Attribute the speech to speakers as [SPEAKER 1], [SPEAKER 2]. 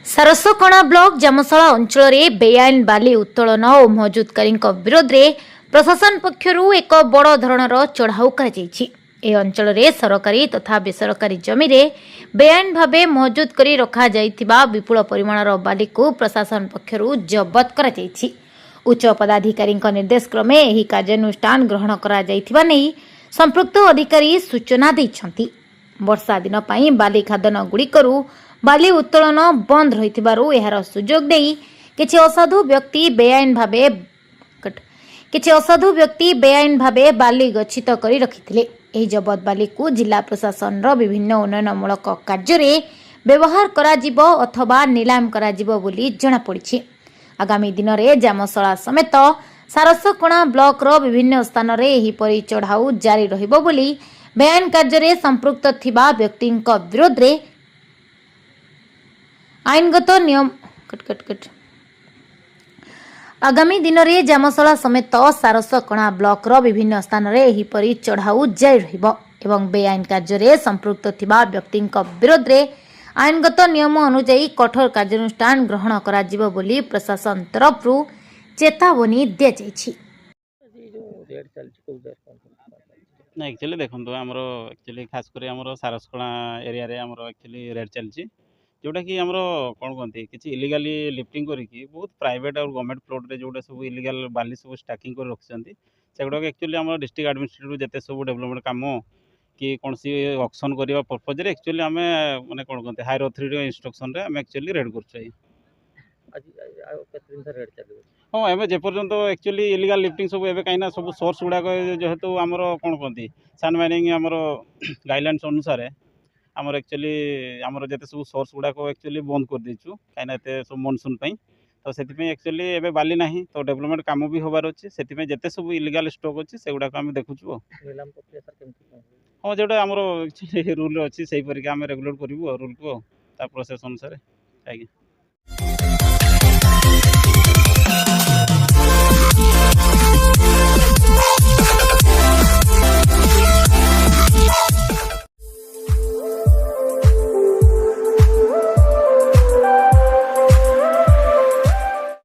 [SPEAKER 1] सारसकणा block जामशाला अंचल में बेआईन बाली उत्तोलन और महजुदकारी विरोध में प्रशासन पक्षर एक बड़ धरणर चढ़ाऊ कर अंचल में सरकारी तथा बेसरकारी जमी रे बेआईन भाव महजुद कर रखा विपुल परिमाणर बाली को प्रशासन पक्षर जबत कर उच्च पदाधिकारी निर्देश क्रमे यह कार्यानुष्ठान ग्रहण कर संपृक्त अधिकारी सूचना देइछंती। वर्षा दिन पाई बाली खादन गुड़िकरू बाली उत्तोलन बंद रहिथिबारु एहार सुजोग देई किछि असाधु व्यक्ति बेआईन भावे बाली गच्छित करी रखिथिले। एही जबत बाली को जिला प्रशासन रो विभिन्न उन्नयनमूलक कार्य रे व्यवहार कराजिबो अथवा नीलाम कराजिबो बोली जणा पड़िछि। आगामी दिन रे जामशाला समेत सारसकणा ब्लॉक रो विभिन्न स्थान रे एही परि चढ़ाऊ जारी रहिबो बोली बेआईन कार्य रे संपृक्त थिबा व्यक्तिंक विरोध रे आईनगत नियम आगामी दिन में जामशाला समेत सारसकणा ब्लॉक रो विभिन्न स्थान रे एही परि चढ़ाऊ जारी रहिबो एवं बेआईन कार्य रे संपृक्त थिबा व्यक्तिंक विरोध रे आईनगत नियम अनुसार कठोर कार्यानुष्ठान ग्रहण कराजिबो बोली प्रशासन तरफ चेतावनी दिया जायछि।
[SPEAKER 2] ना एक्चुअली देखो आमर एक्चुअली खास कर आमर सारसकणा एरिया रे आमर एक्चुअली रेट चलछि जोटा कि आमर कौन कहते किसी इलिगाली लिफ्टिंग करके बहुत प्राइवेट और गवर्नमेंट प्लॉट रे जोटा सब इलिगाल बाली सब स्टाकिंग कर रखिछंती सेगुडा एक्चुअली आम डिस्ट्रिक्ट एडमिनिस्ट्रेटिव जते सब डेवलपमेंट काम कि कौन सी ऑक्शन करबा पर्पज रे एक्चुअली आम माने कौन कहते हायर अथॉरिटी इंस्ट्रक्शन रे आम एक्चुअली रेड करछै। हाँ एवं जेपर्यंत एक्चुअली इलिगाल लिफ्टिंग सब एवं कहीं सब सोर्स गुड़ाक जेहेतु आमर कौन कहते सैंड माइनिंग आमर गाइडलाइंस अनुसार आमर एक्चुअली आमर जिते सब सोर्स गुड़ाक एक्चुअली बंद कर देचु कहीं सब मनसून तो से एक्चुअली एवं बाली ना तो डेवलपमेंट काम भी होबार अच्छे से जिते सब इलिगाल स्टॉक अच्छी से गुड़ाक आम देखुचु। हाँ जोटा आमर एक्चुअली रूल अच्छी से परिका आम रेगुलेट करूँ रूल को प्रोसेस अनुसार।